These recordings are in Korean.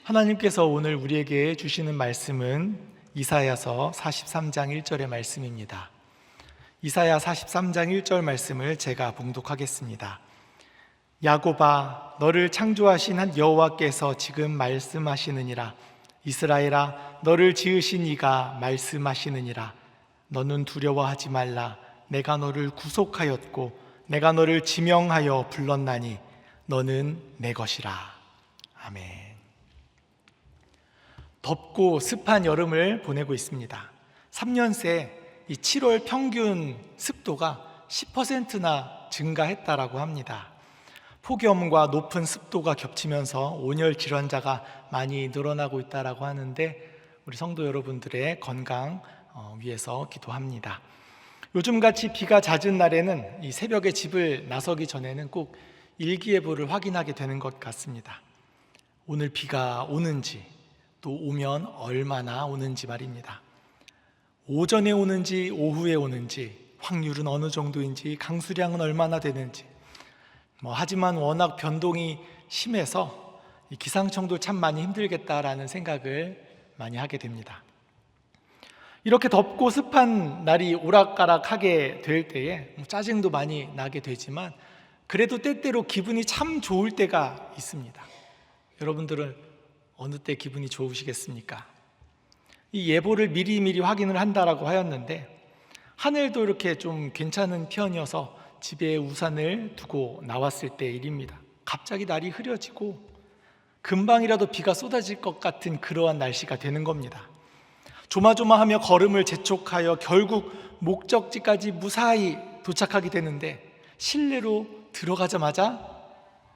하나님께서 오늘 우리에게 주시는 말씀은 이사야서 43장 1절의 말씀입니다. 이사야 43장 1절 말씀을 제가 봉독하겠습니다. 야곱아, 너를 창조하신 한 여호와께서 지금 말씀하시느니라. 이스라엘아, 너를 지으신 이가 말씀하시느니라. 너는 두려워하지 말라. 내가 너를 구속하였고 내가 너를 지명하여 불렀나니 너는 내 것이라. 아멘. 덥고 습한 여름을 보내고 있습니다. 3년 새 이 7월 평균 습도가 10%나 증가했다라고 합니다. 폭염과 높은 습도가 겹치면서 온열 질환자가 많이 늘어나고 있다라고 하는데 우리 성도 여러분들의 건강 위해서 기도합니다. 요즘같이 비가 잦은 날에는 이 새벽에 집을 나서기 전에는 꼭 일기예보를 확인하게 되는 것 같습니다. 오늘 비가 오는지, 또 오면 얼마나 오는지 말입니다. 오전에 오는지 오후에 오는지, 확률은 어느 정도인지, 강수량은 얼마나 되는지. 하지만 워낙 변동이 심해서 기상청도 참 많이 힘들겠다라는 생각을 많이 하게 됩니다. 이렇게 덥고 습한 날이 오락가락하게 될 때에 짜증도 많이 나게 되지만 그래도 때때로 기분이 참 좋을 때가 있습니다. 여러분들은 어느 때 기분이 좋으시겠습니까? 이 예보를 미리미리 확인을 한다라고 하였는데 하늘도 이렇게 좀 괜찮은 편이어서 집에 우산을 두고 나왔을 때 일입니다. 갑자기 날이 흐려지고 금방이라도 비가 쏟아질 것 같은 그러한 날씨가 되는 겁니다. 조마조마하며 걸음을 재촉하여 결국 목적지까지 무사히 도착하게 되는데 실내로 들어가자마자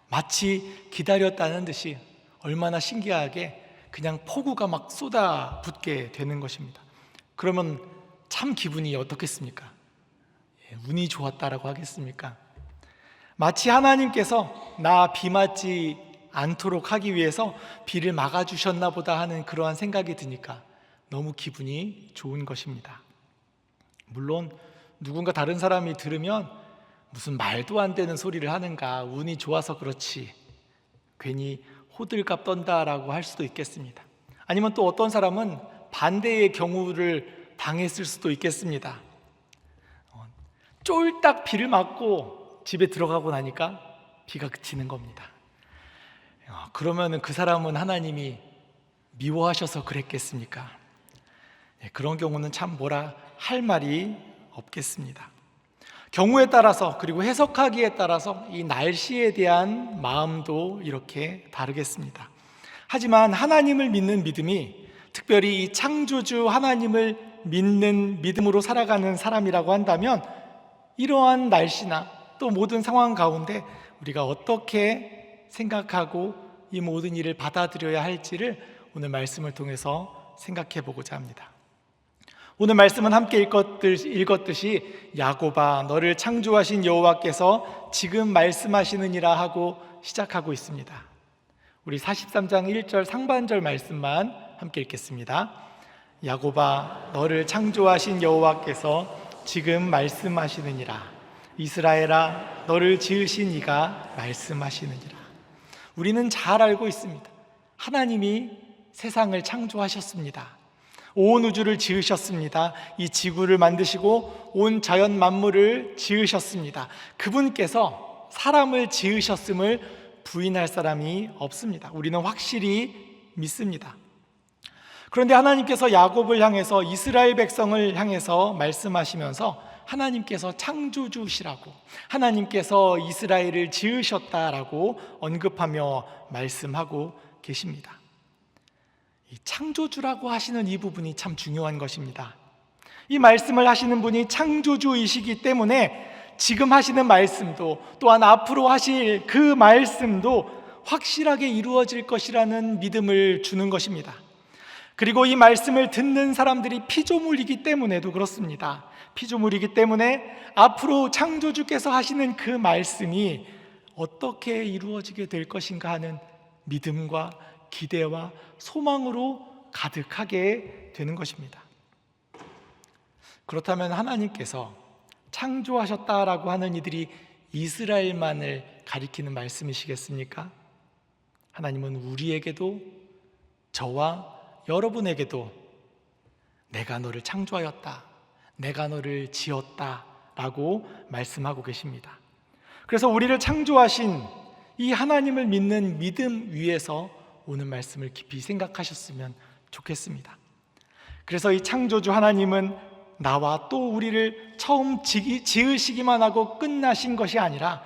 마치 기다렸다는 듯이 얼마나 신기하게 그냥 폭우가 막 쏟아붓게 되는 것입니다. 그러면 참 기분이 어떻겠습니까? 운이 좋았다라고 하겠습니까? 마치 하나님께서 나 비 맞지 않도록 하기 위해서 비를 막아주셨나 보다 하는 그러한 생각이 드니까 너무 기분이 좋은 것입니다. 물론 누군가 다른 사람이 들으면 무슨 말도 안 되는 소리를 하는가, 운이 좋아서 그렇지, 괜히 호들갑 떤다라고 할 수도 있겠습니다. 아니면 또 어떤 사람은 반대의 경우를 당했을 수도 있겠습니다. 쫄딱 비를 맞고 집에 들어가고 나니까 비가 그치는 겁니다. 그러면 그 사람은 하나님이 미워하셔서 그랬겠습니까? 그런 경우는 참 뭐라 할 말이 없겠습니다. 경우에 따라서, 그리고 해석하기에 따라서 이 날씨에 대한 마음도 이렇게 다르겠습니다. 하지만 하나님을 믿는 믿음이, 특별히 이 창조주 하나님을 믿는 믿음으로 살아가는 사람이라고 한다면 이러한 날씨나 또 모든 상황 가운데 우리가 어떻게 생각하고 이 모든 일을 받아들여야 할지를 오늘 말씀을 통해서 생각해 보고자 합니다. 오늘 말씀은 함께 읽었듯이 야곱아, 너를 창조하신 여호와께서 지금 말씀하시느니라 하고 시작하고 있습니다. 우리 43장 1절 상반절 말씀만 함께 읽겠습니다. 야곱아, 너를 창조하신 여호와께서 지금 말씀하시느니라. 이스라엘아, 너를 지으신 이가 말씀하시느니라. 우리는 잘 알고 있습니다. 하나님이 세상을 창조하셨습니다. 온 우주를 지으셨습니다. 이 지구를 만드시고 온 자연 만물을 지으셨습니다. 그분께서 사람을 지으셨음을 부인할 사람이 없습니다. 우리는 확실히 믿습니다. 그런데 하나님께서 야곱을 향해서, 이스라엘 백성을 향해서 말씀하시면서 하나님께서 창조주시라고, 하나님께서 이스라엘을 지으셨다라고 언급하며 말씀하고 계십니다. 이 창조주라고 하시는 이 부분이 참 중요한 것입니다. 이 말씀을 하시는 분이 창조주이시기 때문에 지금 하시는 말씀도, 또한 앞으로 하실 그 말씀도 확실하게 이루어질 것이라는 믿음을 주는 것입니다. 그리고 이 말씀을 듣는 사람들이 피조물이기 때문에도 그렇습니다. 피조물이기 때문에 앞으로 창조주께서 하시는 그 말씀이 어떻게 이루어지게 될 것인가 하는 믿음과 기대와 소망으로 가득하게 되는 것입니다. 그렇다면 하나님께서 창조하셨다라고 하는 이들이 이스라엘만을 가리키는 말씀이시겠습니까? 하나님은 우리에게도 저와 여러분에게도 내가 너를 창조하였다, 내가 너를 지었다 라고 말씀하고 계십니다. 그래서 우리를 창조하신 이 하나님을 믿는 믿음 위에서 오늘 말씀을 깊이 생각하셨으면 좋겠습니다. 그래서 이 창조주 하나님은 나와 또 우리를 처음 지으시기만 하고 끝나신 것이 아니라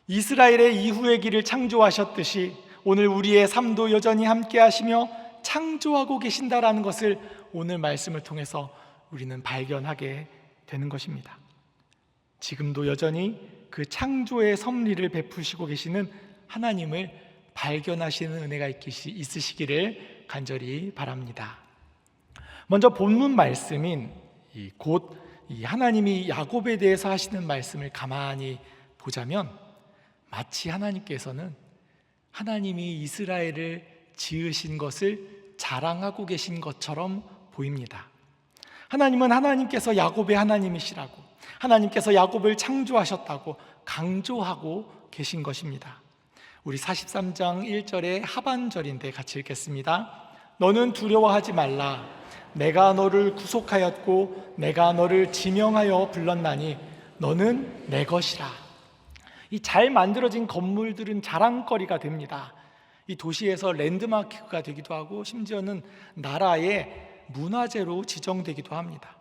이스라엘의 이후의 길을 창조하셨듯이 오늘 우리의 삶도 여전히 함께 하시며 창조하고 계신다라는 것을 오늘 말씀을 통해서 우리는 발견하게 되는 것입니다. 지금도 여전히 그 창조의 섭리를 베푸시고 계시는 하나님을 발견하시는 은혜가 있으시기를 간절히 바랍니다. 먼저 본문 말씀인 곧 하나님이 야곱에 대해서 하시는 말씀을 가만히 보자면 마치 하나님께서는 하나님이 이스라엘을 지으신 것을 자랑하고 계신 것처럼 보입니다. 하나님은 하나님께서 야곱의 하나님이시라고, 하나님께서 야곱을 창조하셨다고 강조하고 계신 것입니다. 우리 43장 1절의 하반절인데 같이 읽겠습니다. 너는 두려워하지 말라. 내가 너를 구속하였고 내가 너를 지명하여 불렀나니 너는 내 것이라. 이 잘 만들어진 건물들은 자랑거리가 됩니다. 이 도시에서 랜드마크가 되기도 하고 심지어는 나라의 문화재로 지정되기도 합니다.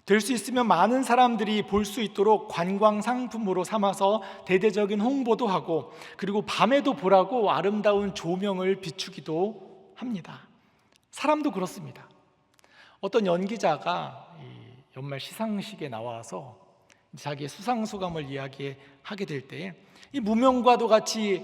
될 수 있으면 많은 사람들이 볼 수 있도록 관광 상품으로 삼아서 대대적인 홍보도 하고, 그리고 밤에도 보라고 아름다운 조명을 비추기도 합니다. 사람도 그렇습니다. 어떤 연기자가 연말 시상식에 나와서 자기의 수상소감을 이야기하게 될 때에 이 무명과도 같이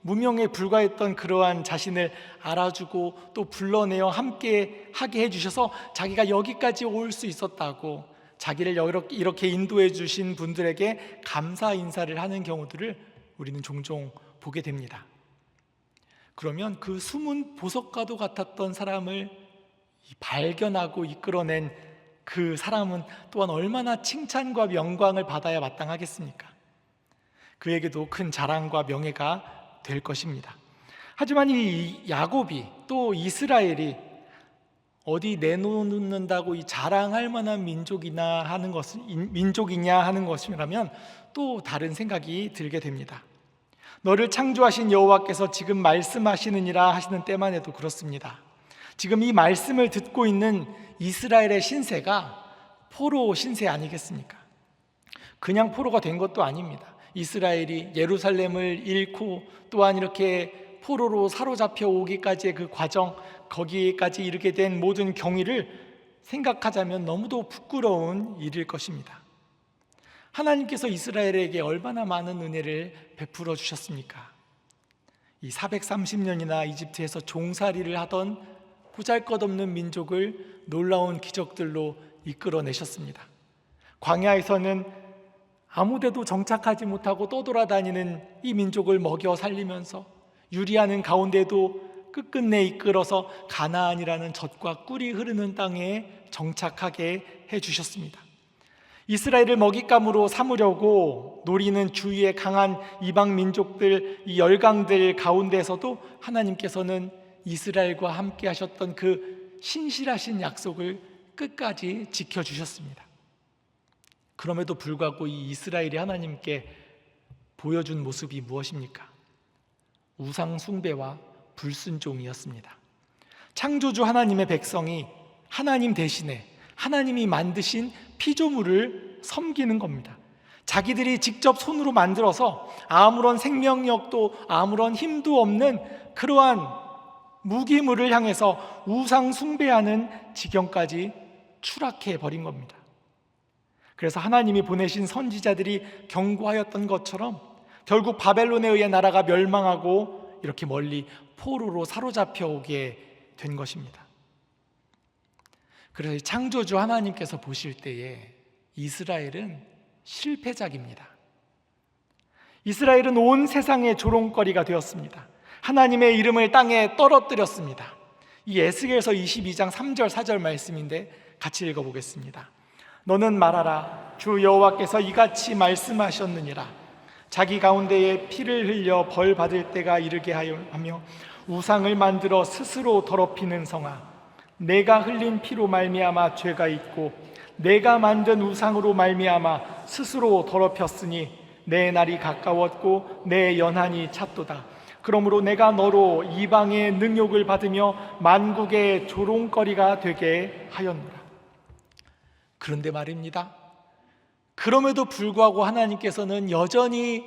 무명에 불과했던 그러한 자신을 알아주고 또 불러내어 함께 하게 해주셔서 자기가 여기까지 올 수 있었다고 자기를 이렇게 인도해 주신 분들에게 감사 인사를 하는 경우들을 우리는 종종 보게 됩니다. 그러면 그 숨은 보석과도 같았던 사람을 발견하고 이끌어낸 그 사람은 또한 얼마나 칭찬과 영광을 받아야 마땅하겠습니까? 그에게도 큰 자랑과 명예가 될 것입니다. 하지만 이 야곱이 또 이스라엘이 어디 내놓는다고 이 자랑할 만한 민족이냐 하는 것이라면 또 다른 생각이 들게 됩니다. 너를 창조하신 여호와께서 지금 말씀하시느니라 하시는 때만 해도 그렇습니다. 지금 이 말씀을 듣고 있는 이스라엘의 신세가 포로 신세 아니겠습니까? 그냥 포로가 된 것도 아닙니다. 이스라엘이 예루살렘을 잃고 또한 이렇게 포로로 사로잡혀 오기까지의 그 과정, 거기까지 이르게 된 모든 경위를 생각하자면 너무도 부끄러운 일일 것입니다. 하나님께서 이스라엘에게 얼마나 많은 은혜를 베풀어 주셨습니까? 이 430년이나 이집트에서 종살이를 하던 보잘것없는 민족을 놀라운 기적들로 이끌어내셨습니다. 광야에서는 아무데도 정착하지 못하고 떠돌아다니는 이 민족을 먹여 살리면서 유리하는 가운데도 끝끝내 이끌어서 가나안이라는 젖과 꿀이 흐르는 땅에 정착하게 해주셨습니다. 이스라엘을 먹잇감으로 삼으려고 노리는 주위의 강한 이방 민족들, 이 열강들 가운데서도 하나님께서는 이스라엘과 함께 하셨던 그 신실하신 약속을 끝까지 지켜주셨습니다. 그럼에도 불구하고 이 이스라엘이 하나님께 보여준 모습이 무엇입니까? 우상 숭배와 불순종이었습니다. 창조주 하나님의 백성이 하나님 대신에 하나님이 만드신 피조물을 섬기는 겁니다. 자기들이 직접 손으로 만들어서 아무런 생명력도 아무런 힘도 없는 그러한 무기물을 향해서 우상 숭배하는 지경까지 추락해 버린 겁니다. 그래서 하나님이 보내신 선지자들이 경고하였던 것처럼 결국 바벨론에 의해 나라가 멸망하고 이렇게 멀리 포로로 사로잡혀 오게 된 것입니다. 그래서 창조주 하나님께서 보실 때에 이스라엘은 실패작입니다. 이스라엘은 온 세상의 조롱거리가 되었습니다. 하나님의 이름을 땅에 떨어뜨렸습니다. 이 에스겔서 22장 3절 4절 말씀인데 같이 읽어보겠습니다. 너는 말하라. 주 여호와께서 이같이 말씀하셨느니라. 자기 가운데에 피를 흘려 벌 받을 때가 이르게 하며 우상을 만들어 스스로 더럽히는 성아, 내가 흘린 피로 말미암아 죄가 있고 내가 만든 우상으로 말미암아 스스로 더럽혔으니 내 날이 가까웠고 내 연한이 찼도다. 그러므로 내가 너로 이방의 능욕을 받으며 만국의 조롱거리가 되게 하였노라. 그런데 말입니다, 그럼에도 불구하고 하나님께서는 여전히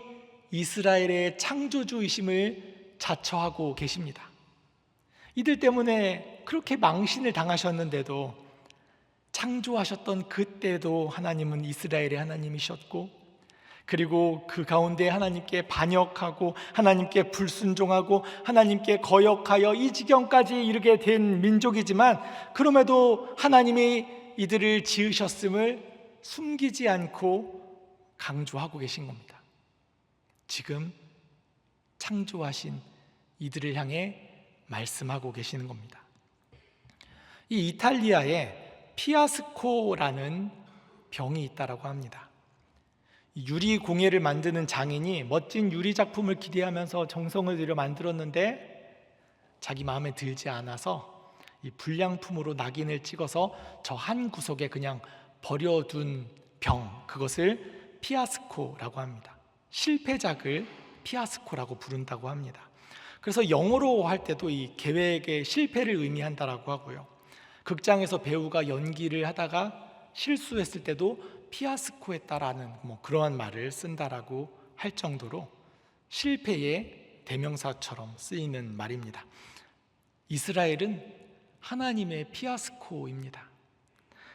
이스라엘의 창조주이심을 자처하고 계십니다. 이들 때문에 그렇게 망신을 당하셨는데도, 창조하셨던 그때도 하나님은 이스라엘의 하나님이셨고, 그리고 그 가운데 하나님께 반역하고 하나님께 불순종하고 하나님께 거역하여 이 지경까지 이르게 된 민족이지만, 그럼에도 하나님이 이들을 지으셨음을 숨기지 않고 강조하고 계신 겁니다. 지금 창조하신 이들을 향해 말씀하고 계시는 겁니다. 이 이탈리아에 피아스코라는 병이 있다라고 합니다. 유리 공예를 만드는 장인이 멋진 유리 작품을 기대하면서 정성을 들여 만들었는데 자기 마음에 들지 않아서 이 불량품으로 낙인을 찍어서 저 한 구석에 그냥 버려둔 병, 그것을 피아스코라고 합니다. 실패작을 피아스코라고 부른다고 합니다. 그래서 영어로 할 때도 이 계획의 실패를 의미한다라고 하고요, 극장에서 배우가 연기를 하다가 실수했을 때도 피아스코했다라는 그러한 말을 쓴다라고 할 정도로 실패의 대명사처럼 쓰이는 말입니다. 이스라엘은 하나님의 피아스코입니다.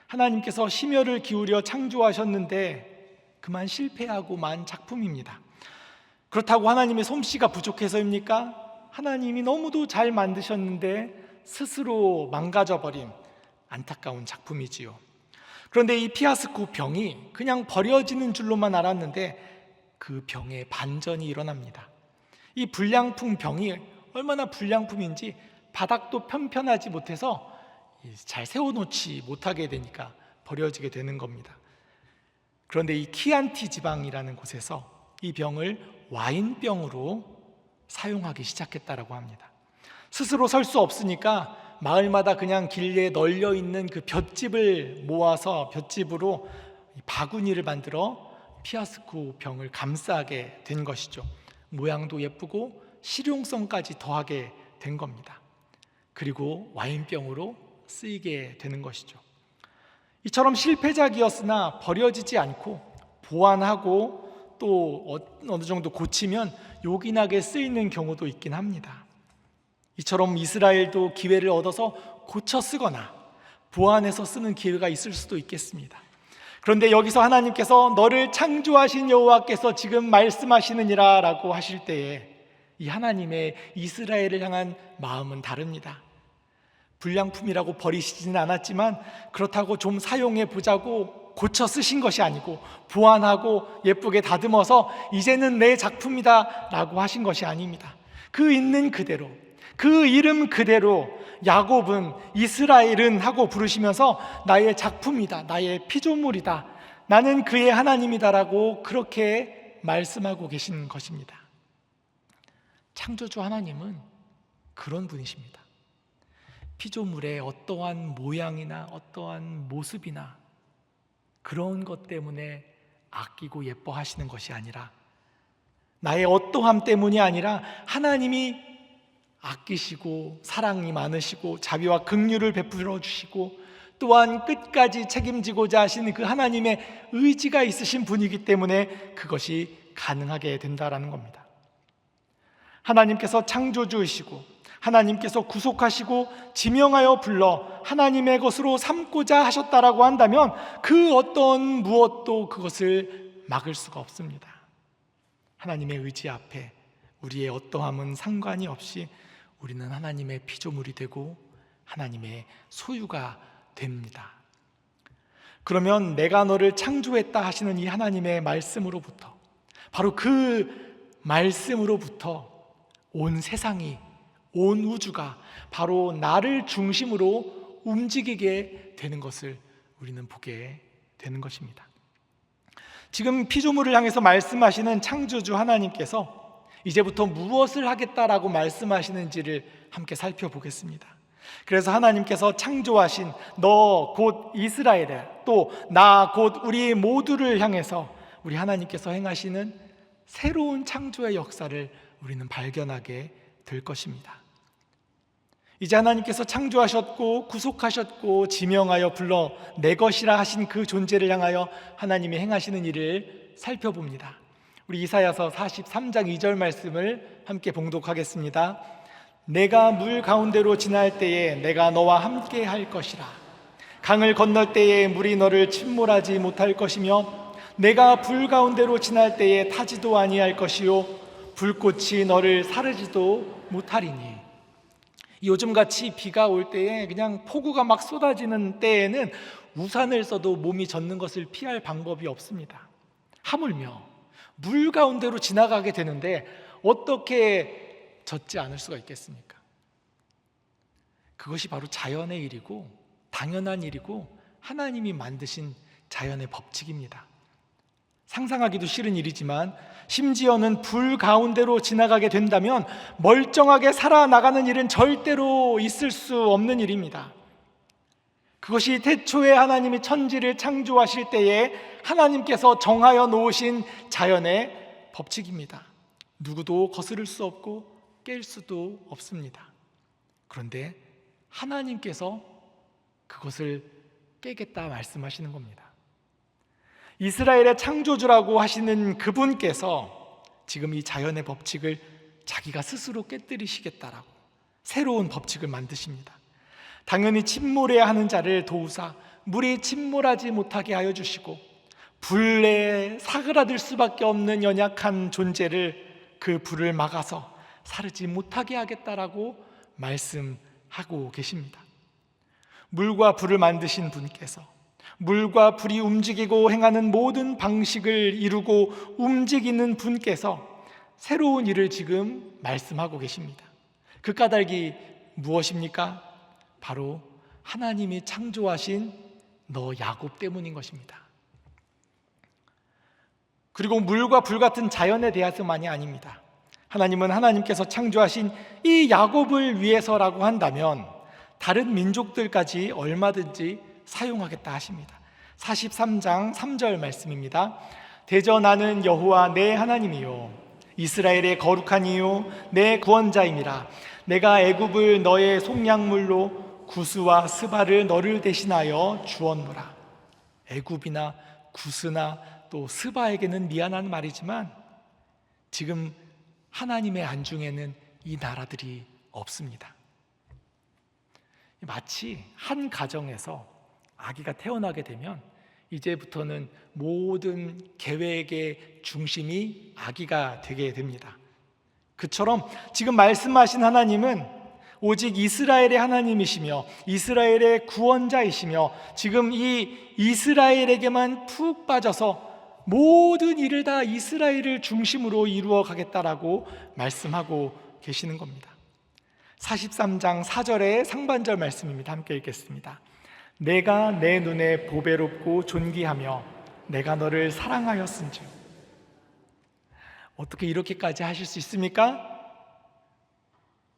하나님께서 심혈을 기울여 창조하셨는데 그만 실패하고 만 작품입니다. 그렇다고 하나님의 솜씨가 부족해서입니까? 하나님이 너무도 잘 만드셨는데 스스로 망가져버린 안타까운 작품이지요. 그런데 이 피아스코 병이 그냥 버려지는 줄로만 알았는데 그 병에 반전이 일어납니다. 이 불량품 병이 얼마나 불량품인지 바닥도 편편하지 못해서 잘 세워놓지 못하게 되니까 버려지게 되는 겁니다. 그런데 이 키안티 지방이라는 곳에서 이 병을 와인병으로 사용하기 시작했다라고 합니다. 스스로 설 수 없으니까 마을마다 그냥 길에 널려 있는 그 볏짚을 모아서 볏짚으로 바구니를 만들어 피아스코 병을 감싸게 된 것이죠. 모양도 예쁘고 실용성까지 더하게 된 겁니다. 그리고 와인병으로 쓰이게 되는 것이죠. 이처럼 실패작이었으나 버려지지 않고 보완하고 또 어느 정도 고치면 요긴하게 쓰이는 경우도 있긴 합니다. 이처럼 이스라엘도 기회를 얻어서 고쳐 쓰거나 보완해서 쓰는 기회가 있을 수도 있겠습니다. 그런데 여기서 하나님께서 너를 창조하신 여호와께서 지금 말씀하시느니라 라고 하실 때에 이 하나님의 이스라엘을 향한 마음은 다릅니다. 불량품이라고 버리시지는 않았지만 그렇다고 좀 사용해 보자고 고쳐 쓰신 것이 아니고 보완하고 예쁘게 다듬어서 이제는 내 작품이다 라고 하신 것이 아닙니다. 그 있는 그대로, 그 이름 그대로 야곱은, 이스라엘은 하고 부르시면서 나의 작품이다, 나의 피조물이다, 나는 그의 하나님이다라고 그렇게 말씀하고 계신 것입니다. 창조주 하나님은 그런 분이십니다. 피조물의 어떠한 모양이나 어떠한 모습이나 그런 것 때문에 아끼고 예뻐하시는 것이 아니라, 나의 어떠함 때문이 아니라 하나님이 아끼시고 사랑이 많으시고 자비와 긍휼을 베풀어 주시고 또한 끝까지 책임지고자 하시는 그 하나님의 의지가 있으신 분이기 때문에 그것이 가능하게 된다라는 겁니다. 하나님께서 창조주이시고 하나님께서 구속하시고 지명하여 불러 하나님의 것으로 삼고자 하셨다라고 한다면 그 어떤 무엇도 그것을 막을 수가 없습니다. 하나님의 의지 앞에 우리의 어떠함은 상관이 없이 우리는 하나님의 피조물이 되고 하나님의 소유가 됩니다. 그러면 내가 너를 창조했다 하시는 이 하나님의 말씀으로부터, 바로 그 말씀으로부터 온 세상이, 온 우주가 바로 나를 중심으로 움직이게 되는 것을 우리는 보게 되는 것입니다. 지금 피조물을 향해서 말씀하시는 창조주 하나님께서 이제부터 무엇을 하겠다라고 말씀하시는지를 함께 살펴보겠습니다. 그래서 하나님께서 창조하신 너 곧 이스라엘에, 또 나 곧 우리 모두를 향해서 우리 하나님께서 행하시는 새로운 창조의 역사를 우리는 발견하게 될 것입니다. 이제 하나님께서 창조하셨고 구속하셨고 지명하여 불러 내 것이라 하신 그 존재를 향하여 하나님이 행하시는 일을 살펴봅니다. 우리 이사야서 43장 2절 말씀을 함께 봉독하겠습니다. 내가 물 가운데로 지날 때에 내가 너와 함께 할 것이라. 강을 건널 때에 물이 너를 침몰하지 못할 것이며 내가 불 가운데로 지날 때에 타지도 아니할 것이요 불꽃이 너를 사르지도 못하리니. 요즘같이 비가 올 때에 그냥 폭우가 막 쏟아지는 때에는 우산을 써도 몸이 젖는 것을 피할 방법이 없습니다. 하물며 물 가운데로 지나가게 되는데 어떻게 젖지 않을 수가 있겠습니까? 그것이 바로 자연의 일이고 당연한 일이고 하나님이 만드신 자연의 법칙입니다. 상상하기도 싫은 일이지만 심지어는 불 가운데로 지나가게 된다면 멀쩡하게 살아나가는 일은 절대로 있을 수 없는 일입니다. 그것이 태초에 하나님이 천지를 창조하실 때에 하나님께서 정하여 놓으신 자연의 법칙입니다. 누구도 거스를 수 없고 깰 수도 없습니다. 그런데 하나님께서 그것을 깨겠다 말씀하시는 겁니다. 이스라엘의 창조주라고 하시는 그분께서 지금 이 자연의 법칙을 자기가 스스로 깨뜨리시겠다라고 새로운 법칙을 만드십니다. 당연히 침몰해야 하는 자를 도우사 물이 침몰하지 못하게 하여 주시고 불에 사그라들 수밖에 없는 연약한 존재를 그 불을 막아서 사르지 못하게 하겠다라고 말씀하고 계십니다. 물과 불을 만드신 분께서 물과 불이 움직이고 행하는 모든 방식을 이루고 움직이는 분께서 새로운 일을 지금 말씀하고 계십니다. 그 까닭이 무엇입니까? 바로 하나님이 창조하신 너 야곱 때문인 것입니다. 그리고 물과 불 같은 자연에 대해서만이 아닙니다. 하나님은 하나님께서 창조하신 이 야곱을 위해서라고 한다면 다른 민족들까지 얼마든지 사용하겠다 하십니다. 43장 3절 말씀입니다. 대저 나는 여호와 내 하나님이요 이스라엘의 거룩한 이요 내 구원자임이라. 내가 애굽을 너의 속량물로 구스와 스바를 너를 대신하여 주었노라. 애굽이나 구스나 또 스바에게는 미안한 말이지만 지금 하나님의 안중에는 이 나라들이 없습니다. 마치 한 가정에서 아기가 태어나게 되면 이제부터는 모든 계획의 중심이 아기가 되게 됩니다. 그처럼 지금 말씀하신 하나님은 오직 이스라엘의 하나님이시며 이스라엘의 구원자이시며 지금 이 이스라엘에게만 푹 빠져서 모든 일을 다 이스라엘을 중심으로 이루어 가겠다라고 말씀하고 계시는 겁니다. 43장 4절의 상반절 말씀입니다. 함께 읽겠습니다. 내가 내 눈에 보배롭고 존귀하며 내가 너를 사랑하였은즉. 어떻게 이렇게까지 하실 수 있습니까?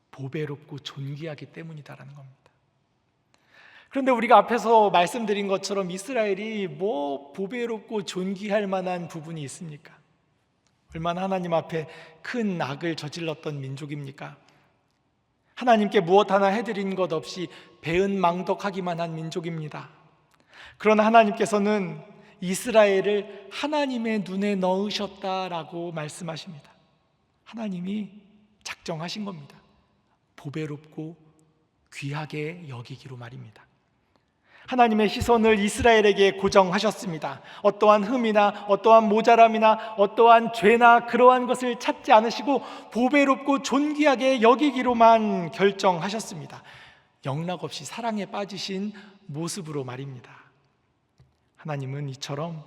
보배롭고 존귀하기 때문이다라는 겁니다. 그런데 우리가 앞에서 말씀드린 것처럼 이스라엘이 뭐 보배롭고 존귀할 만한 부분이 있습니까? 얼마나 하나님 앞에 큰 악을 저질렀던 민족입니까? 하나님께 무엇 하나 해드린 것 없이 배은망덕하기만 한 민족입니다. 그러나 하나님께서는 이스라엘을 하나님의 눈에 넣으셨다라고 말씀하십니다. 하나님이 작정하신 겁니다. 보배롭고 귀하게 여기기로 말입니다. 하나님의 시선을 이스라엘에게 고정하셨습니다. 어떠한 흠이나 어떠한 모자람이나 어떠한 죄나 그러한 것을 찾지 않으시고 보배롭고 존귀하게 여기기로만 결정하셨습니다. 영락없이 사랑에 빠지신 모습으로 말입니다. 하나님은 이처럼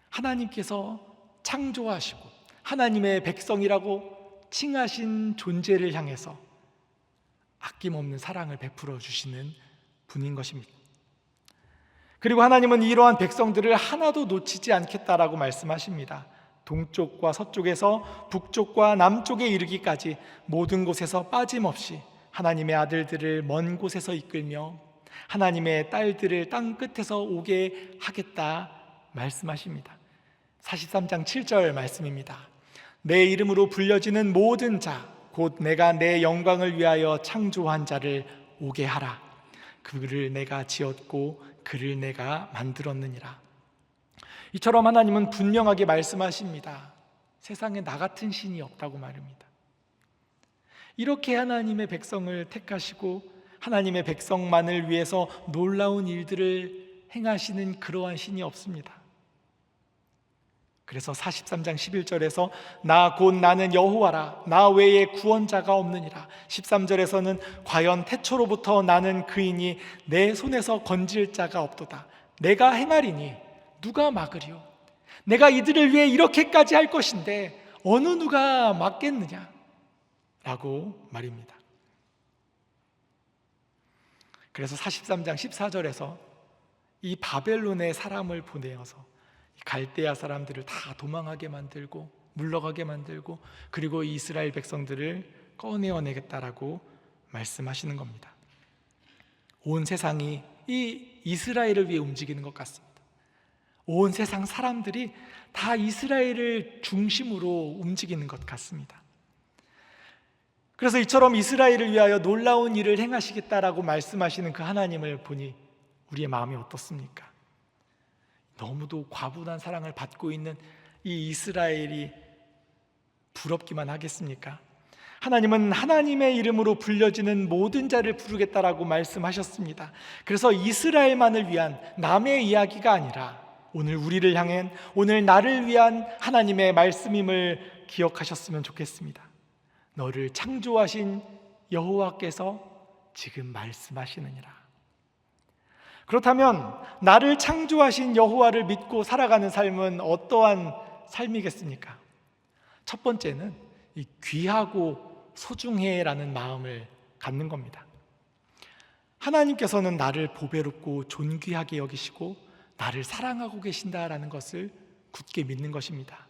하나님께서 창조하시고 하나님의 백성이라고 칭하신 존재를 향해서 아낌없는 사랑을 베풀어 주시는 분인 것입니다. 그리고 하나님은 이러한 백성들을 하나도 놓치지 않겠다라고 말씀하십니다. 동쪽과 서쪽에서 북쪽과 남쪽에 이르기까지 모든 곳에서 빠짐없이 하나님의 아들들을 먼 곳에서 이끌며 하나님의 딸들을 땅 끝에서 오게 하겠다 말씀하십니다. 43장 7절 말씀입니다. 내 이름으로 불려지는 모든 자 곧 내가 내 영광을 위하여 창조한 자를 오게 하라. 그를 내가 지었고 그를 내가 만들었느니라. 이처럼 하나님은 분명하게 말씀하십니다. 세상에 나 같은 신이 없다고 말입니다. 이렇게 하나님의 백성을 택하시고 하나님의 백성만을 위해서 놀라운 일들을 행하시는 그러한 신이 없습니다. 그래서 43장 11절에서 나 곧 나는 여호와라 나 외에 구원자가 없느니라. 13절에서는 과연 태초로부터 나는 그이니 내 손에서 건질 자가 없도다. 내가 행하리니 누가 막으리요? 내가 이들을 위해 이렇게까지 할 것인데 어느 누가 막겠느냐? 라고 말입니다. 그래서 43장 14절에서 이 바벨론의 사람을 보내어서 갈대아 사람들을 다 도망하게 만들고 물러가게 만들고 그리고 이스라엘 백성들을 꺼내어내겠다라고 말씀하시는 겁니다. 온 세상이 이 이스라엘을 위해 움직이는 것 같습니다. 온 세상 사람들이 다 이스라엘을 중심으로 움직이는 것 같습니다. 그래서 이처럼 이스라엘을 위하여 놀라운 일을 행하시겠다라고 말씀하시는 그 하나님을 보니 우리의 마음이 어떻습니까? 너무도 과분한 사랑을 받고 있는 이 이스라엘이 부럽기만 하겠습니까? 하나님은 하나님의 이름으로 불려지는 모든 자를 부르겠다라고 말씀하셨습니다. 그래서 이스라엘만을 위한 남의 이야기가 아니라 오늘 우리를 향한, 오늘 나를 위한 하나님의 말씀임을 기억하셨으면 좋겠습니다. 너를 창조하신 여호와께서 지금 말씀하시느니라. 그렇다면 나를 창조하신 여호와를 믿고 살아가는 삶은 어떠한 삶이겠습니까? 첫 번째는 이 귀하고 소중해라는 마음을 갖는 겁니다. 하나님께서는 나를 보배롭고 존귀하게 여기시고 나를 사랑하고 계신다라는 것을 굳게 믿는 것입니다.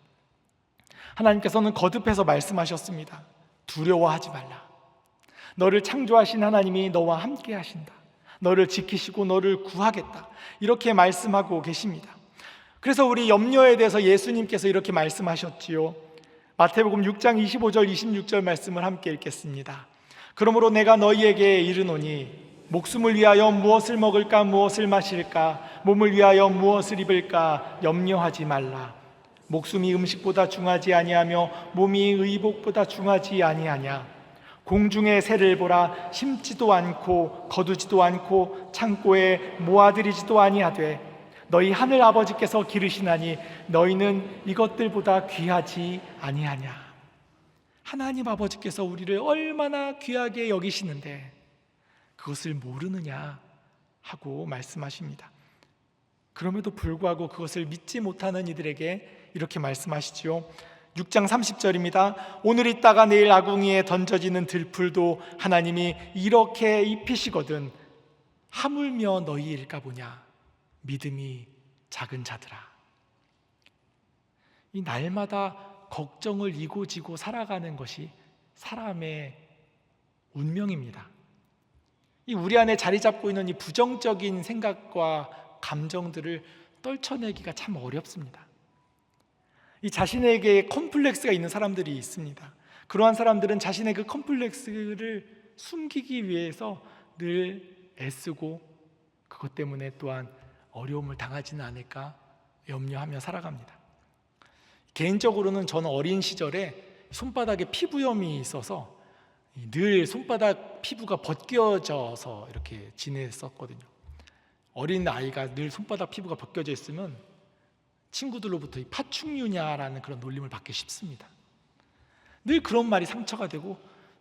하나님께서는 거듭해서 말씀하셨습니다. 두려워하지 말라. 너를 창조하신 하나님이 너와 함께 하신다. 너를 지키시고 너를 구하겠다. 이렇게 말씀하고 계십니다. 그래서 우리 염려에 대해서 예수님께서 이렇게 말씀하셨지요. 마태복음 6장 25절 26절 말씀을 함께 읽겠습니다. 그러므로 내가 너희에게 이르노니 목숨을 위하여 무엇을 먹을까 무엇을 마실까 몸을 위하여 무엇을 입을까 염려하지 말라. 목숨이 음식보다 중하지 아니하며 몸이 의복보다 중하지 아니하냐. 공중의 새를 보라. 심지도 않고 거두지도 않고 창고에 모아들이지도 아니하되 너희 하늘 아버지께서 기르시나니 너희는 이것들보다 귀하지 아니하냐. 하나님 아버지께서 우리를 얼마나 귀하게 여기시는데 그것을 모르느냐 하고 말씀하십니다. 그럼에도 불구하고 그것을 믿지 못하는 이들에게 이렇게 말씀하시지요. 6장 30절입니다. 오늘 있다가 내일 아궁이에 던져지는 들풀도 하나님이 이렇게 입히시거든 하물며 너희일까 보냐. 믿음이 작은 자들아. 이 날마다 걱정을 이고지고 살아가는 것이 사람의 운명입니다. 이 우리 안에 자리 잡고 있는 이 부정적인 생각과 감정들을 떨쳐내기가 참 어렵습니다. 이 자신에게 컴플렉스가 있는 사람들이 있습니다. 그러한 사람들은 자신의 그 컴플렉스를 숨기기 위해서 늘 애쓰고 그것 때문에 또한 어려움을 당하지는 않을까 염려하며 살아갑니다. 개인적으로는 저는 어린 시절에 손바닥에 피부염이 있어서 늘 손바닥 피부가 벗겨져서 이렇게 지냈었거든요. 어린 아이가 늘 손바닥 피부가 벗겨져 있으면 친구들로부터 이 파충류냐라는 그런 놀림을 받기 쉽습니다. 늘 그런 말이 상처가 되고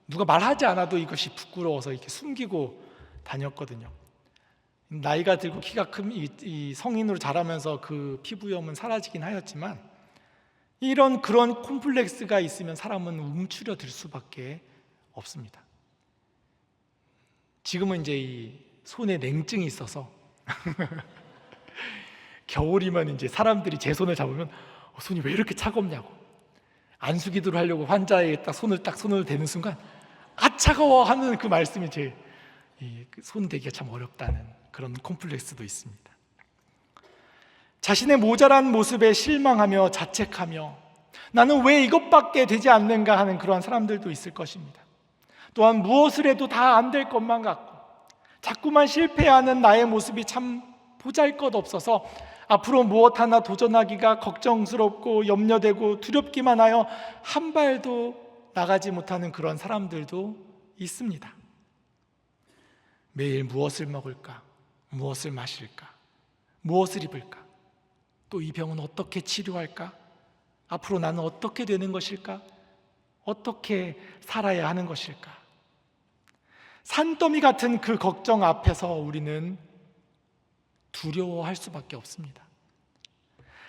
누가 말하지 않아도 이것이 부끄러워서 이렇게 숨기고 다녔거든요. 나이가 들고 키가 큰 이 성인으로 자라면서 그 피부염은 사라지긴 하였지만 그런 콤플렉스가 있으면 사람은 움츠려들 수밖에 없습니다. 지금은 이제 이 손에 냉증이 있어서 겨울이면 이제 사람들이 제 손을 잡으면 손이 왜 이렇게 차갑냐고. 안수기도를 하려고 환자의 손을 대는 순간 아 차가워 하는 그 말씀이 제 손 대기가 참 어렵다는 그런 콤플렉스도 있습니다. 자신의 모자란 모습에 실망하며 자책하며 나는 왜 이것밖에 되지 않는가 하는 그러한 사람들도 있을 것입니다. 또한 무엇을 해도 다 안 될 것만 같고 자꾸만 실패하는 나의 모습이 참 보잘것없어서 앞으로 무엇 하나 도전하기가 걱정스럽고 염려되고 두렵기만 하여 한 발도 나가지 못하는 그런 사람들도 있습니다. 매일 무엇을 먹을까? 무엇을 마실까? 무엇을 입을까? 또 이 병은 어떻게 치료할까? 앞으로 나는 어떻게 되는 것일까? 어떻게 살아야 하는 것일까? 산더미 같은 그 걱정 앞에서 우리는 두려워할 수밖에 없습니다.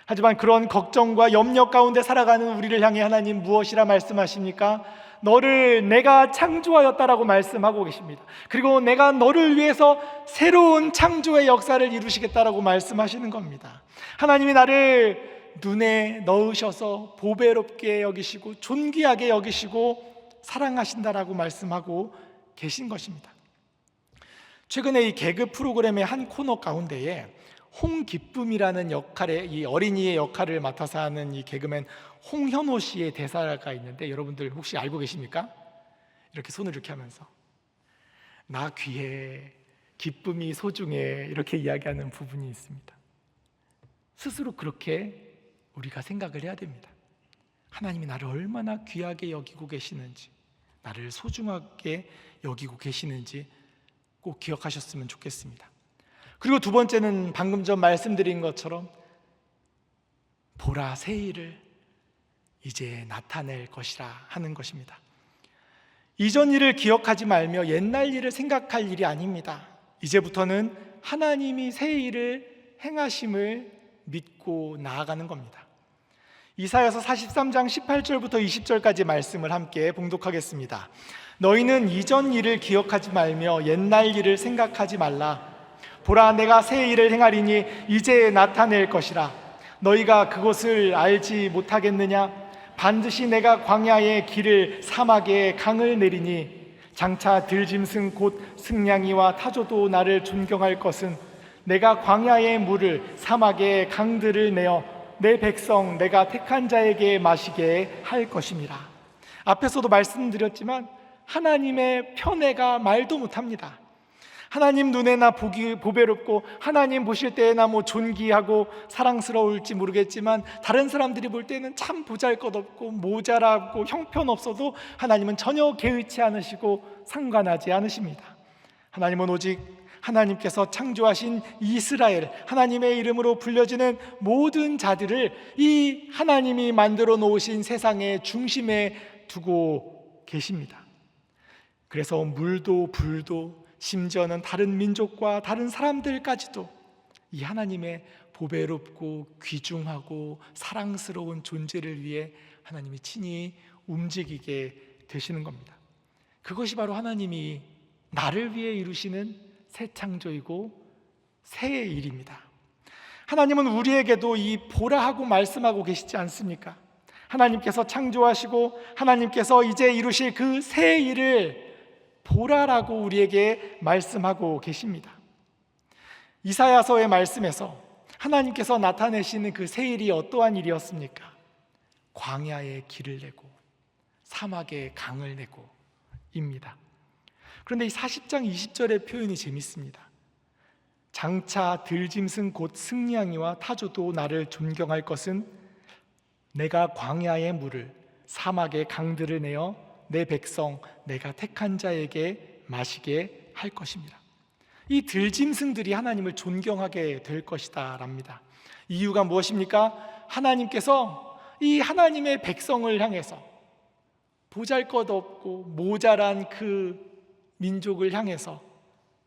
하지만 그런 걱정과 염려 가운데 살아가는 우리를 향해 하나님 무엇이라 말씀하십니까? 너를 내가 창조하였다라고 말씀하고 계십니다. 그리고 내가 너를 위해서 새로운 창조의 역사를 이루시겠다라고 말씀하시는 겁니다. 하나님이 나를 눈에 넣으셔서 보배롭게 여기시고 존귀하게 여기시고 사랑하신다라고 말씀하고 계신 것입니다. 최근에 이 개그 프로그램의 한 코너 가운데에 홍기쁨이라는 역할의 이 어린이의 역할을 맡아서 하는 이 개그맨 홍현호 씨의 대사가 있는데 여러분들 혹시 알고 계십니까? 이렇게 손을 이렇게 하면서 나 귀해, 기쁨이 소중해 이렇게 이야기하는 부분이 있습니다. 스스로 그렇게 우리가 생각을 해야 됩니다. 하나님이 나를 얼마나 귀하게 여기고 계시는지, 나를 소중하게 여기고 계시는지 꼭 기억하셨으면 좋겠습니다. 그리고 두 번째는 방금 전 말씀드린 것처럼 보라 새 일을 이제 나타낼 것이라 하는 것입니다. 이전 일을 기억하지 말며 옛날 일을 생각할 일이 아닙니다. 이제부터는 하나님이 새 일을 행하심을 믿고 나아가는 겁니다. 이사야서 43장 18절부터 20절까지 말씀을 함께 봉독하겠습니다. 너희는 이전 일을 기억하지 말며 옛날 일을 생각하지 말라. 보라 내가 새 일을 행하리니 이제 나타낼 것이라. 너희가 그것을 알지 못하겠느냐? 반드시 내가 광야의 길을 사막에 강을 내리니 장차 들짐승 곧 승냥이와 타조도 나를 존경할 것은 내가 광야의 물을 사막의 강들을 내어 내 백성 내가 택한 자에게 마시게 할 것임이라. 앞에서도 말씀드렸지만 하나님의 편애가 말도 못합니다. 하나님 눈에나 보배롭고 하나님 보실 때에나 존귀하고 사랑스러울지 모르겠지만 다른 사람들이 볼 때는 참 보잘것없고 모자라고 형편없어도 하나님은 전혀 개의치 않으시고 상관하지 않으십니다. 하나님은 오직 하나님께서 창조하신 이스라엘, 하나님의 이름으로 불려지는 모든 자들을 이 하나님이 만들어 놓으신 세상의 중심에 두고 계십니다. 그래서 물도 불도 심지어는 다른 민족과 다른 사람들까지도 이 하나님의 보배롭고 귀중하고 사랑스러운 존재를 위해 하나님이 친히 움직이게 되시는 겁니다. 그것이 바로 하나님이 나를 위해 이루시는 새 창조이고 새 일입니다. 하나님은 우리에게도 이 보라 하고 말씀하고 계시지 않습니까? 하나님께서 창조하시고 하나님께서 이제 이루실 그 새 일을 보라라고 우리에게 말씀하고 계십니다. 이사야서의 말씀에서 하나님께서 나타내시는 그 새 일이 어떠한 일이었습니까? 광야에 길을 내고 사막에 강을 내고 입니다. 그런데 이 40장 20절의 표현이 재밌습니다. 장차 들짐승 곧 승냥이와 타조도 나를 존경할 것은 내가 광야의 물을 사막의 강들을 내어 내 백성 내가 택한 자에게 마시게 할 것입니다. 이 들짐승들이 하나님을 존경하게 될 것이다 랍니다. 이유가 무엇입니까? 하나님께서 이 하나님의 백성을 향해서 보잘것없고 모자란 그 민족을 향해서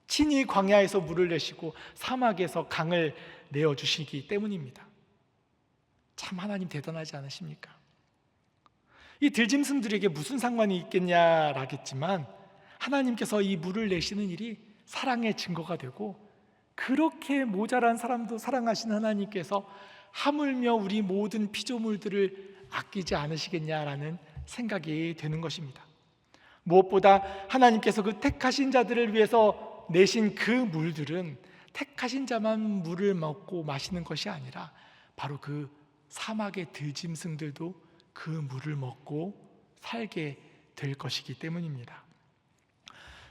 친히 광야에서 물을 내시고 사막에서 강을 내어주시기 때문입니다. 참 하나님 대단하지 않으십니까? 이 들짐승들에게 무슨 상관이 있겠냐라겠지만 하나님께서 이 물을 내시는 일이 사랑의 증거가 되고 그렇게 모자란 사람도 사랑하시는 하나님께서 하물며 우리 모든 피조물들을 아끼지 않으시겠냐라는 생각이 되는 것입니다. 무엇보다 하나님께서 그 택하신 자들을 위해서 내신 그 물들은 택하신 자만 물을 먹고 마시는 것이 아니라 바로 그 사막의 들짐승들도 그 물을 먹고 살게 될 것이기 때문입니다.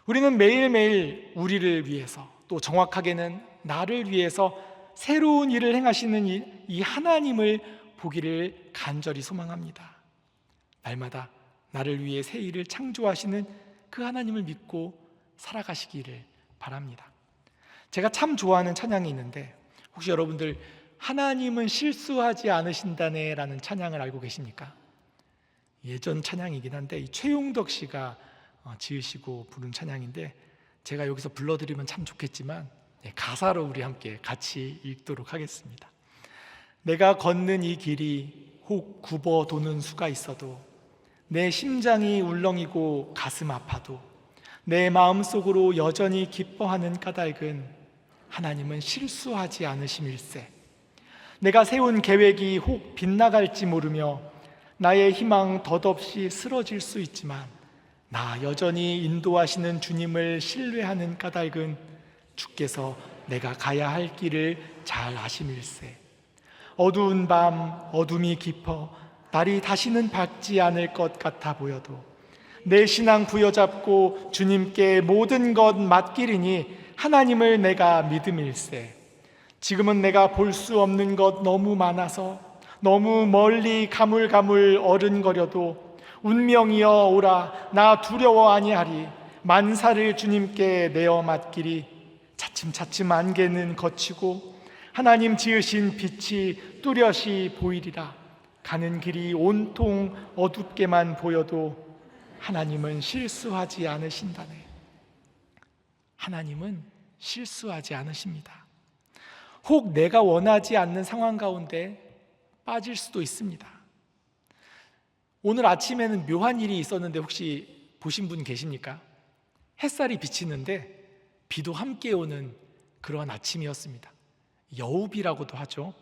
우리는 매일매일 우리를 위해서, 또 정확하게는 나를 위해서 새로운 일을 행하시는 이 하나님을 보기를 간절히 소망합니다. 날마다 나를 위해 새 일을 창조하시는 그 하나님을 믿고 살아가시기를 바랍니다. 제가 참 좋아하는 찬양이 있는데, 혹시 여러분들 하나님은 실수하지 않으신다네 라는 찬양을 알고 계십니까? 예전 찬양이긴 한데 이 최용덕 씨가 지으시고 부른 찬양인데, 제가 여기서 불러드리면 참 좋겠지만 가사로 우리 함께 같이 읽도록 하겠습니다. 내가 걷는 이 길이 혹 굽어 도는 수가 있어도, 내 심장이 울렁이고 가슴 아파도, 내 마음속으로 여전히 기뻐하는 까닭은 하나님은 실수하지 않으심일세. 내가 세운 계획이 혹 빗나갈지 모르며 나의 희망 덧없이 쓰러질 수 있지만, 나 여전히 인도하시는 주님을 신뢰하는 까닭은 주께서 내가 가야 할 길을 잘 아심일세. 어두운 밤 어둠이 깊어 날이 다시는 밝지 않을 것 같아 보여도 내 신앙 부여잡고 주님께 모든 것 맡기리니 하나님을 내가 믿음일세. 지금은 내가 볼 수 없는 것 너무 많아서 너무 멀리 가물가물 어른거려도 운명이여 오라 나 두려워 아니하리. 만사를 주님께 내어 맡기리. 차츰차츰 안개는 걷히고 하나님 지으신 빛이 뚜렷이 보이리라. 가는 길이 온통 어둡게만 보여도 하나님은 실수하지 않으신다네. 하나님은 실수하지 않으십니다. 혹 내가 원하지 않는 상황 가운데 빠질 수도 있습니다. 오늘 아침에는 묘한 일이 있었는데 혹시 보신 분 계십니까? 햇살이 비치는데 비도 함께 오는 그러한 아침이었습니다. 여우비라고도 하죠.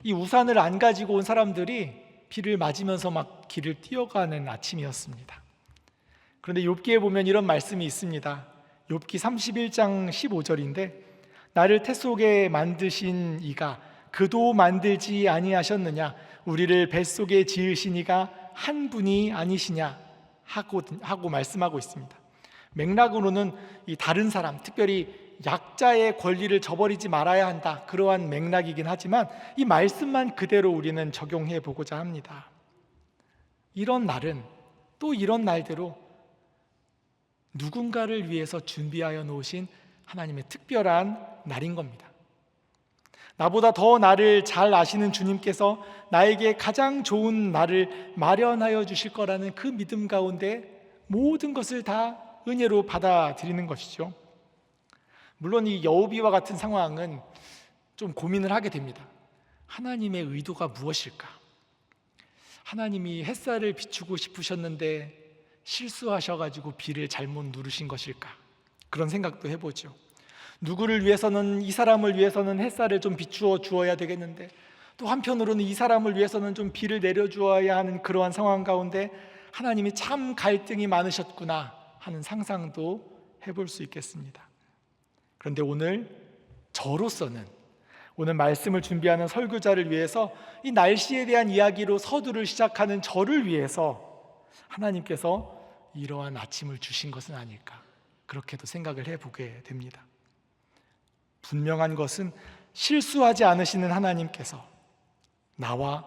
이 우산을 안 가지고 온 사람들이 비를 맞으면서 막 길을 뛰어가는 아침이었습니다. 그런데 욥기에 보면 이런 말씀이 있습니다. 욥기 31장 15절인데, 나를 태 속에 만드신 이가 그도 만들지 아니하셨느냐? 우리를 뱃속에 지으신 이가 한 분이 아니시냐? 하고 말씀하고 있습니다. 맥락으로는 이 다른 사람, 특별히 약자의 권리를 저버리지 말아야 한다, 그러한 맥락이긴 하지만 이 말씀만 그대로 우리는 적용해 보고자 합니다. 이런 날은 또 이런 날대로 누군가를 위해서 준비하여 놓으신 하나님의 특별한 날인 겁니다. 나보다 더 나를 잘 아시는 주님께서 나에게 가장 좋은 날을 마련하여 주실 거라는 그 믿음 가운데 모든 것을 다 은혜로 받아들이는 것이죠. 물론 이 여우비와 같은 상황은 좀 고민을 하게 됩니다. 하나님의 의도가 무엇일까? 하나님이 햇살을 비추고 싶으셨는데 실수하셔가지고 비를 잘못 누르신 것일까? 그런 생각도 해보죠. 누구를 위해서는, 이 사람을 위해서는 햇살을 좀 비추어 주어야 되겠는데 또 한편으로는 이 사람을 위해서는 좀 비를 내려주어야 하는 그러한 상황 가운데 하나님이 참 갈등이 많으셨구나 하는 상상도 해볼 수 있겠습니다. 그런데 오늘 저로서는, 오늘 말씀을 준비하는 설교자를 위해서 이 날씨에 대한 이야기로 서두를 시작하는 저를 위해서 하나님께서 이러한 아침을 주신 것은 아닐까, 그렇게도 생각을 해보게 됩니다. 분명한 것은 실수하지 않으시는 하나님께서 나와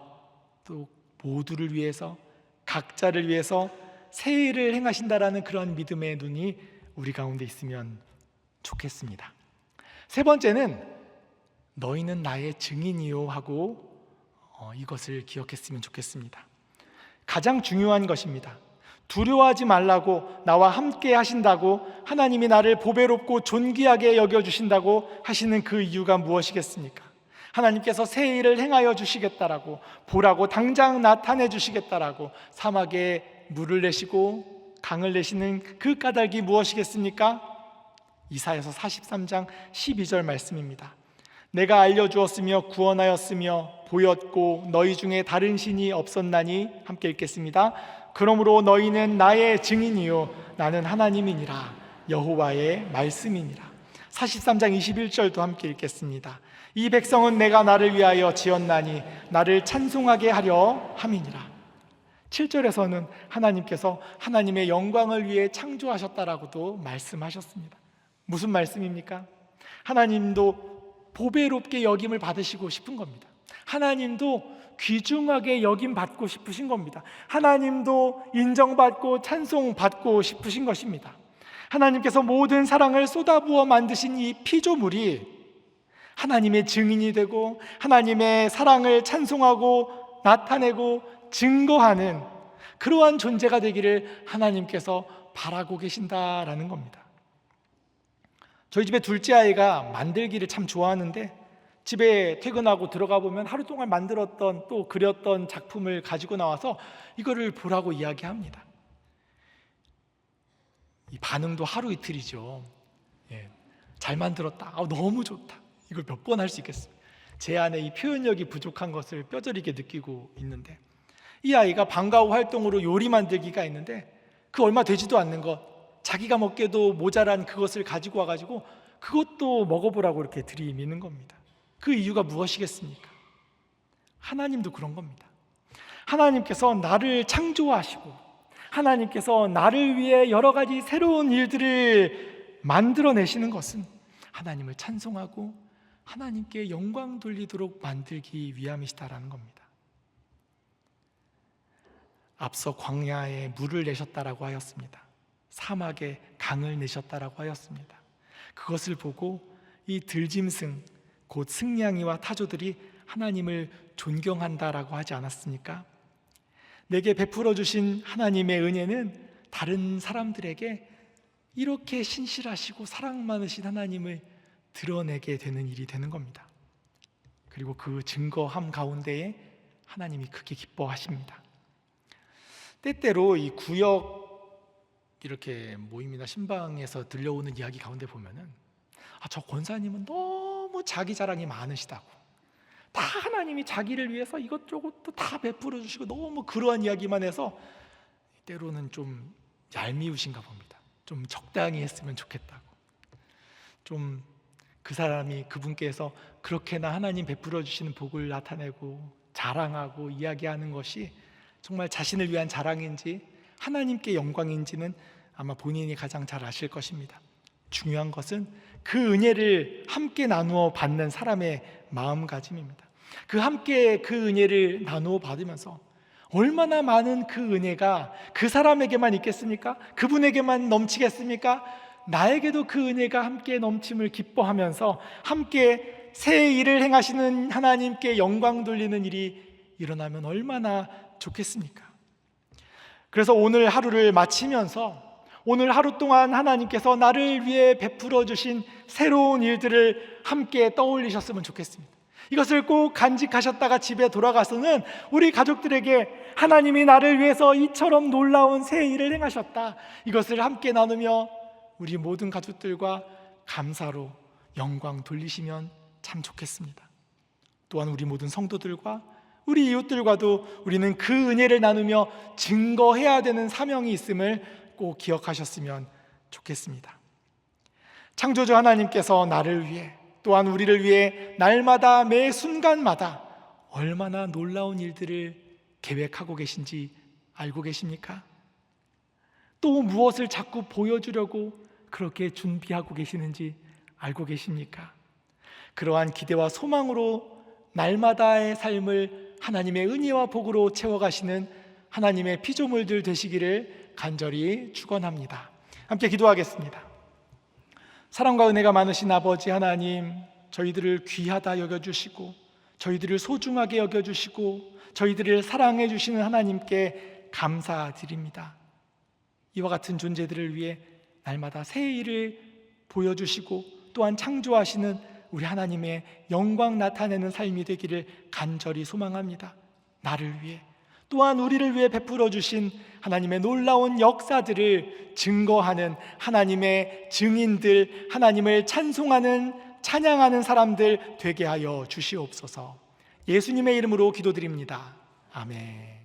또 모두를 위해서, 각자를 위해서 새 일을 행하신다라는 그런 믿음의 눈이 우리 가운데 있으면 좋겠습니다. 세 번째는 너희는 나의 증인이요 하고 이것을 기억했으면 좋겠습니다. 가장 중요한 것입니다. 두려워하지 말라고, 나와 함께 하신다고, 하나님이 나를 보배롭고 존귀하게 여겨주신다고 하시는 그 이유가 무엇이겠습니까? 하나님께서 새 일을 행하여 주시겠다라고, 보라고 당장 나타내 주시겠다라고 사막에 물을 내시고 강을 내시는 그 까닭이 무엇이겠습니까? 이사야서 43장 12절 말씀입니다. 내가 알려주었으며 구원하였으며 보였고 너희 중에 다른 신이 없었나니. 함께 읽겠습니다. 그러므로 너희는 나의 증인이요 나는 하나님이니라. 여호와의 말씀이니라. 43장 21절도 함께 읽겠습니다. 이 백성은 내가 나를 위하여 지었나니 나를 찬송하게 하려 함이니라. 7절에서는 하나님께서 하나님의 영광을 위해 창조하셨다라고도 말씀하셨습니다. 무슨 말씀입니까? 하나님도 보배롭게 여김을 받으시고 싶은 겁니다. 하나님도 귀중하게 여김 받고 싶으신 겁니다. 하나님도 인정받고 찬송받고 싶으신 것입니다. 하나님께서 모든 사랑을 쏟아부어 만드신 이 피조물이 하나님의 증인이 되고 하나님의 사랑을 찬송하고 나타내고 증거하는 그러한 존재가 되기를 하나님께서 바라고 계신다라는 겁니다. 저희 집에 둘째 아이가 만들기를 참 좋아하는데 집에 퇴근하고 들어가 보면 하루 동안 만들었던 또 그렸던 작품을 가지고 나와서 이거를 보라고 이야기합니다. 이 반응도 하루 이틀이죠. 잘 만들었다. 너무 좋다. 이걸 몇 번 할 수 있겠습니까? 제 안에 이 표현력이 부족한 것을 뼈저리게 느끼고 있는데, 이 아이가 방과 후 활동으로 요리 만들기가 있는데 그 얼마 되지도 않는 것, 자기가 먹기에도 모자란 그것을 가지고 와가지고 그것도 먹어보라고 이렇게 들이미는 겁니다. 그 이유가 무엇이겠습니까? 하나님도 그런 겁니다. 하나님께서 나를 창조하시고 하나님께서 나를 위해 여러 가지 새로운 일들을 만들어내시는 것은 하나님을 찬송하고 하나님께 영광 돌리도록 만들기 위함이시다라는 겁니다. 앞서 광야에 물을 내셨다라고 하였습니다. 사막에 강을 내셨다라고 하였습니다. 그것을 보고 이 들짐승 곧 승냥이와 타조들이 하나님을 존경한다라고 하지 않았습니까? 내게 베풀어 주신 하나님의 은혜는 다른 사람들에게 이렇게 신실하시고 사랑 많으신 하나님을 드러내게 되는 일이 되는 겁니다. 그리고 그 증거함 가운데에 하나님이 크게 기뻐하십니다. 때때로 이 구역 이렇게 모임이나 신방에서 들려오는 이야기 가운데 보면은 저 권사님은 너무 자기 자랑이 많으시다고, 다 하나님이 자기를 위해서 이것저것 다 베풀어 주시고 너무 그러한 이야기만 해서 때로는 좀 얄미우신가 봅니다. 좀 적당히 했으면 좋겠다고, 좀 그 사람이 그분께서 그렇게나 하나님 베풀어 주시는 복을 나타내고 자랑하고 이야기하는 것이 정말 자신을 위한 자랑인지 하나님께 영광인지는 아마 본인이 가장 잘 아실 것입니다. 중요한 것은 그 은혜를 함께 나누어 받는 사람의 마음가짐입니다. 함께 그 은혜를 나누어 받으면서 얼마나 많은 그 은혜가 그 사람에게만 있겠습니까? 그분에게만 넘치겠습니까? 나에게도 그 은혜가 함께 넘침을 기뻐하면서 함께 새 일을 행하시는 하나님께 영광 돌리는 일이 일어나면 얼마나 좋겠습니까? 그래서 오늘 하루를 마치면서 오늘 하루 동안 하나님께서 나를 위해 베풀어 주신 새로운 일들을 함께 떠올리셨으면 좋겠습니다. 이것을 꼭 간직하셨다가 집에 돌아가서는 우리 가족들에게 하나님이 나를 위해서 이처럼 놀라운 새 일을 행하셨다, 이것을 함께 나누며 우리 모든 가족들과 감사로 영광 돌리시면 참 좋겠습니다. 또한 우리 모든 성도들과 우리 이웃들과도 우리는 그 은혜를 나누며 증거해야 되는 사명이 있음을 꼭 기억하셨으면 좋겠습니다. 창조주 하나님께서 나를 위해 또한 우리를 위해 날마다 매 순간마다 얼마나 놀라운 일들을 계획하고 계신지 알고 계십니까? 또 무엇을 자꾸 보여주려고 그렇게 준비하고 계시는지 알고 계십니까? 그러한 기대와 소망으로 날마다의 삶을 하나님의 은혜와 복으로 채워가시는 하나님의 피조물들 되시기를 간절히 축원합니다. 함께 기도하겠습니다. 사랑과 은혜가 많으신 아버지 하나님, 저희들을 귀하다 여겨주시고 저희들을 소중하게 여겨주시고 저희들을 사랑해 주시는 하나님께 감사드립니다. 이와 같은 존재들을 위해 날마다 새 일을 보여주시고 또한 창조하시는 우리 하나님의 영광 나타내는 삶이 되기를 간절히 소망합니다. 나를 위해 또한 우리를 위해 베풀어 주신 하나님의 놀라운 역사들을 증거하는 하나님의 증인들, 하나님을 찬송하는 찬양하는 사람들 되게 하여 주시옵소서. 예수님의 이름으로 기도드립니다. 아멘.